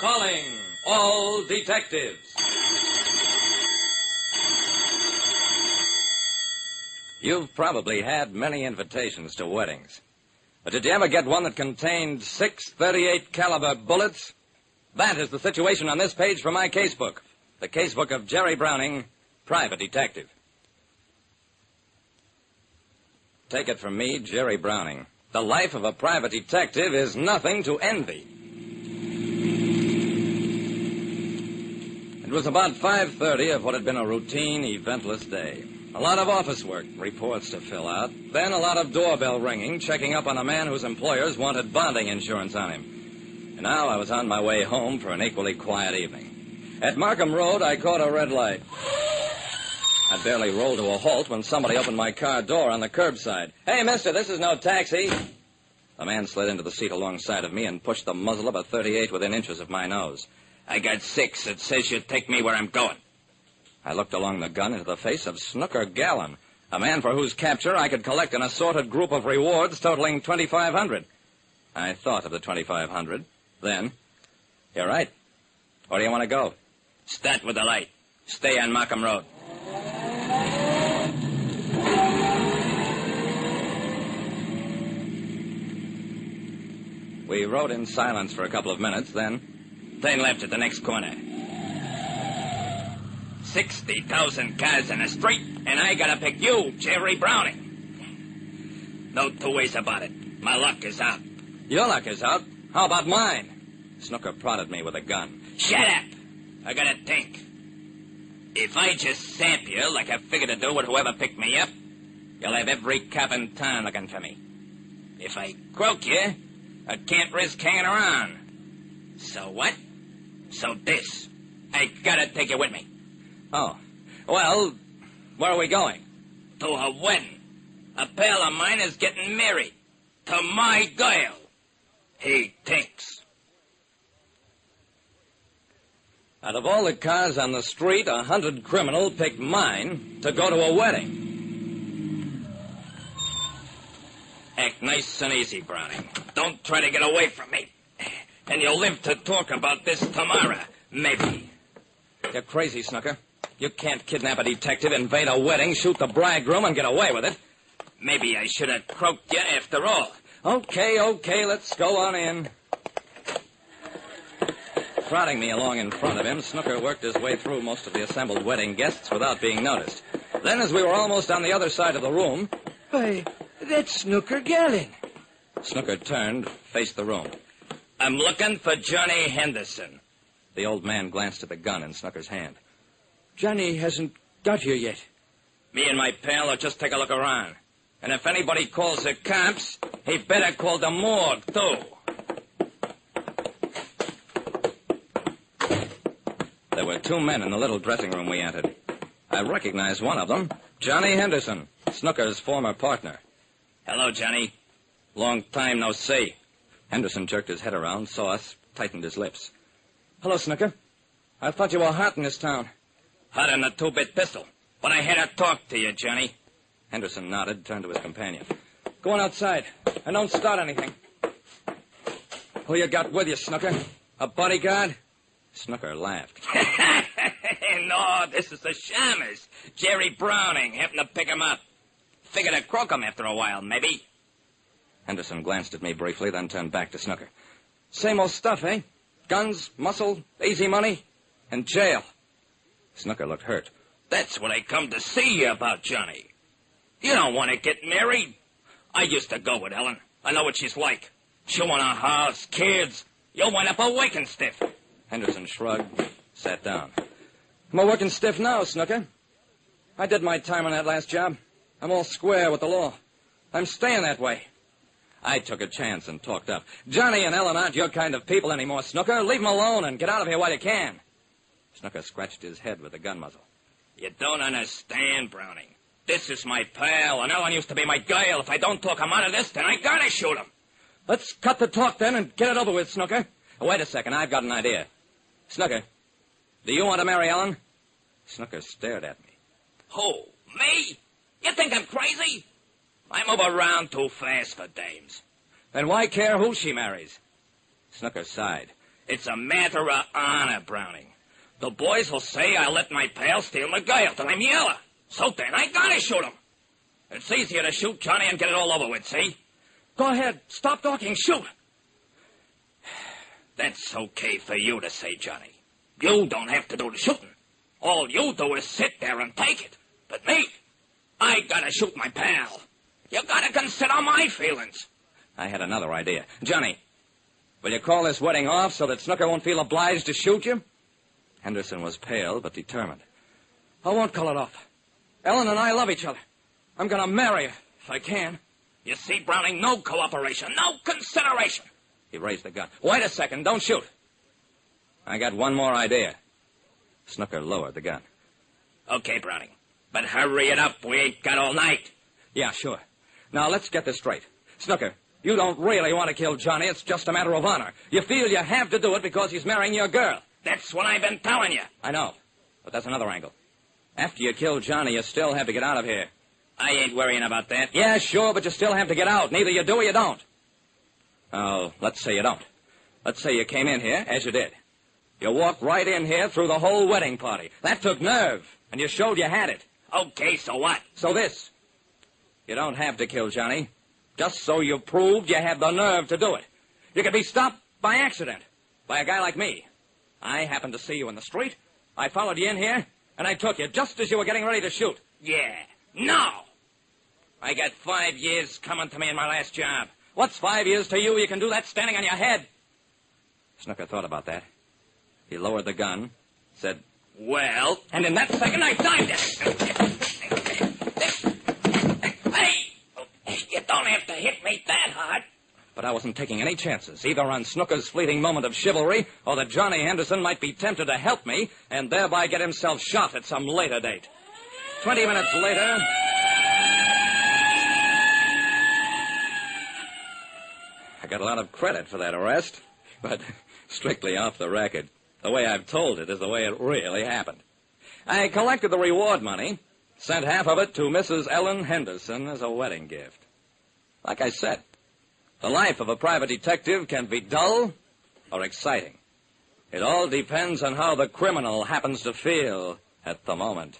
Calling all detectives. You've probably had many invitations to weddings. But did you ever get one that contained 6 .38 caliber bullets? That is the situation on this page from my casebook. The casebook of Jerry Browning, private detective. Take it from me, Jerry Browning. The life of a private detective is nothing to envy. It was about 5:30 of what had been a routine, eventless day. A lot of office work, reports to fill out, then a lot of doorbell ringing, checking up on a man whose employers wanted bonding insurance on him. And now I was on my way home for an equally quiet evening. At Markham Road, I caught a red light. I barely rolled to a halt when somebody opened my car door on the curbside. "Hey, mister, this is no taxi." The man slid into the seat alongside of me and pushed the muzzle of a .38 within inches of my nose. "I got 6. It says you take me where I'm going." I looked along the gun into the face of Snooker Gallon, a man for whose capture I could collect an assorted group of rewards totaling $2,500. I thought of the $2,500. Then, "You're right. Where do you want to go?" "Start with the light. Stay on Markham Road." We rode in silence for a couple of minutes, then... "Turn left at the next corner. 60,000 cars in the street, and I gotta pick you, Jerry Browning. No two ways about it. My luck is out." "Your luck is out? How about mine?" Snooker prodded me with a gun. "Shut up. I gotta think. If I just samp you like I figured to do with whoever picked me up, you'll have every cop in town looking for me. If I croak you, I can't risk hanging around. So what? So this. I gotta take you with me." "Oh. Well, where are we going?" "To a wedding. A pal of mine is getting married. To my girl. He thinks." Out of all the cars on the street, a hunted criminal picked mine to go to a wedding. Act nice and easy, Browning. Don't try to get away from me. And you'll live to talk about this tomorrow, maybe. You're crazy, Snooker. You can't kidnap a detective, invade a wedding, shoot the bridegroom, and get away with it. Maybe I should have croaked you after all. Okay, let's go on in. Prodding me along in front of him, Snooker worked his way through most of the assembled wedding guests without being noticed. Then, as we were almost on the other side of the room... "Why, that's Snooker Gallon." Snooker turned, faced the room. "I'm looking for Johnny Henderson." The old man glanced at the gun in Snooker's hand. "Johnny hasn't got here yet." "Me and my pal will just take a look around. And if anybody calls the cops, he better call the morgue, too." There were 2 men in the little dressing room we entered. I recognized one of them, Johnny Henderson, Snooker's former partner. "Hello, Johnny. Long time no see." Henderson jerked his head around, saw us, tightened his lips. "Hello, Snooker. I thought you were hot in this town." "Hot on the 2-bit pistol. But I had to talk to you, Johnny." Henderson nodded, turned to his companion. "Go on outside, and don't start anything." "Who you got with you, Snooker? A bodyguard?" Snooker laughed. "No, this is the shamus. Jerry Browning. Happened to pick him up. Figured to croak him after a while, maybe." Henderson glanced at me briefly, then turned back to Snooker. "Same old stuff, eh? Guns, muscle, easy money, and jail." Snooker looked hurt. "That's what I come to see you about, Johnny. You don't want to get married. I used to go with Ellen. I know what she's like. Chewing a house, kids. You'll wind up a waking stiff." Henderson shrugged, sat down. "I'm a working stiff now, Snooker. I did my time on that last job. I'm all square with the law. I'm staying that way." I took a chance and talked up. "Johnny and Ellen aren't your kind of people anymore, Snooker. Leave them alone and get out of here while you can." Snooker scratched his head with the gun muzzle. "You don't understand, Browning. This is my pal, and Ellen used to be my girl. If I don't talk him out of this, then I gotta shoot him." "Let's cut the talk then and get it over with, Snooker. Wait a second, I've got an idea. Snooker, do you want to marry Ellen?" Snooker stared at me. "Who, me? You think I'm crazy? I move around too fast for dames." "Then why care who she marries?" Snooker sighed. It's a matter of honor, Browning. The boys will say I let my pal steal the girl, that I'm yellow. So then I gotta shoot him. It's easier to shoot Johnny and get it all over with, see? Go ahead. Stop talking. Shoot. That's okay for you to say, Johnny. You don't have to do the shooting. All you do is sit there and take it. But me, I gotta shoot my pal. You gotta consider my feelings. I had another idea. Johnny, will you call this wedding off so that Snooker won't feel obliged to shoot you? Henderson was pale but determined. I won't call it off. Ellen and I love each other. I'm going to marry her, if I can. You see, Browning, no cooperation, no consideration. He raised the gun. Wait a second, don't shoot. I got one more idea. Snooker lowered the gun. Okay, Browning, but hurry it up. We ain't got all night. Yeah, sure. Now, let's get this straight. Snooker, you don't really want to kill Johnny. It's just a matter of honor. You feel you have to do it because he's marrying your girl. That's what I've been telling you. I know, but that's another angle. After you kill Johnny, you still have to get out of here. I ain't worrying about that. Yeah, sure, but you still have to get out. Neither you do or you don't. Oh, let's say you don't. Let's say you came in here, as you did. You walked right in here through the whole wedding party. That took nerve, and you showed you had it. Okay, so what? So this. You don't have to kill Johnny. Just so you proved you had the nerve to do it. You could be stopped by accident. By a guy like me. I happened to see you in the street. I followed you in here, and I took you just as you were getting ready to shoot. Yeah. No. I got 5 years coming to me in my last job. What's 5 years to you? You can do that standing on your head. Snooker thought about that. He lowered the gun, said, well, and in that second I dived it. Hey, you don't have to hit me that hard. But I wasn't taking any chances, either on Snooker's fleeting moment of chivalry or that Johnny Henderson might be tempted to help me and thereby get himself shot at some later date. 20 minutes later... I got a lot of credit for that arrest, but strictly off the record. The way I've told it is the way it really happened. I collected the reward money, sent half of it to Mrs. Ellen Henderson as a wedding gift. Like I said, the life of a private detective can be dull or exciting. It all depends on how the criminal happens to feel at the moment.